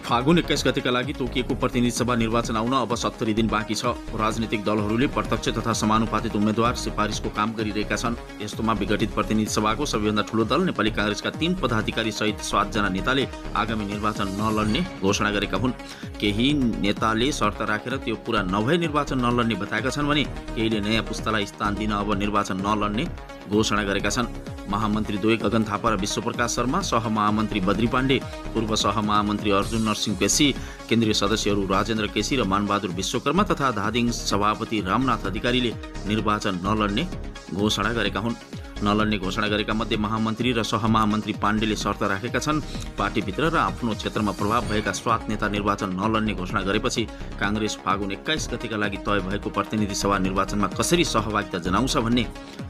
फागुन 21 गतेका लागि तोकिएको प्रतिनिधि सभा निर्वाचन आउन अब 70 दिन बाँकी छ। राजनीतिक दलहरूले प्रत्यक्ष तथा समानुपातित उम्मेद्वार सिफारिसको काम गरिरहेका छन्। यस्तोमा विघटित प्रतिनिधि सभाको सबैभन्दा ठूलो दल नेपाली कांग्रेसका 3 पदाधिकारी सहित 7 जना नेताले आगामी निर्वाचन नलड्ने घोषणा गरेका हुन्। केही नेताले शर्त राखेर त्यो पूरा नभए निर्वाचन नलड्ने बताएका छन् भने केहीले नयाँ पुस्तालाई स्थान दिन अब निर्वाचन नलड्ने घोषणा गरेका छन्। महामन्त्री द्वय गगन थापा र विश्वप्रकाश शर्मा, सहमहामन्त्री बद्री पाण्डे, पूर्व सहमहामन्त्री अर्जुन नरसिंह पेशी, केन्द्रीय सदस्यहरू राजेन्द्र केसी र मानबहादुर विश्वकर्मा तथा धादिङ सभापति रामनाथ अधिकारीले निर्वाचन नलड्ने घोषणा गरेका हुन्। नलड्ने घोषणा गरेका मध्ये महामन्त्री र सहमहामन्त्री पाण्डेले शर्त राखेका छन्। पार्टीभित्र र आफ्नो क्षेत्रमा प्रभाव भएका 7 नेता निर्वाचन नलड्ने घोषणा गरेपछि कांग्रेस फागुन 21 गतेका लागि तय भएको प्रतिनिधि सभा निर्वाचनमा कसरी सहभागिता जनाउँछ भन्ने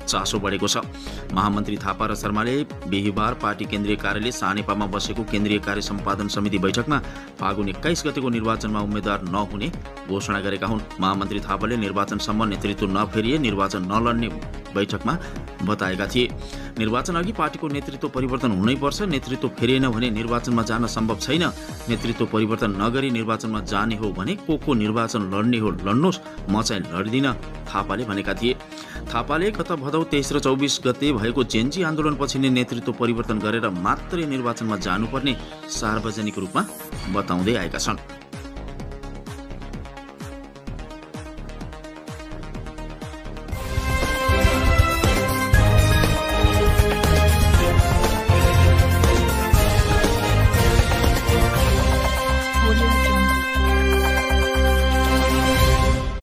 चासो बढेको छ। महामन्त्री थापा र शर्माले बिहिबार पार्टी केन्द्रीय कार्यालय सानेपामा बसेको केन्द्रीय कार्य सम्पादन समिति बैठकमा फागुन 21 गतेको निर्वाचनमा उम्मेद्वार नहुने घोषणा गरेका हुन्। महामन्त्री थापाले निर्वाचनसम्म नेतृत्व नफेरिए निर्वाचन नलड्ने बैठकमा बताएका थिए। निर्वाचन अघि पार्टीको नेतृत्व परिवर्तन हुनैपर्छ, नेतृत्व फेरिएन भने निर्वाचनमा जान सम्भव छैन। नेतृत्व परिवर्तन नगरी निर्वाचनमा जाने हो भने को निर्वाचन लड्ने हो लड्नुहोस्, म चाहिँ लड्दिन, थापाले भनेका थिए। थापाले गत भदौ 23 र 24 गते भएको जेन्जी आन्दोलनपछि नै नेतृत्व परिवर्तन गरेर मात्रै निर्वाचनमा जानुपर्ने सार्वजनिक रूपमा बताउँदै आएका छन्।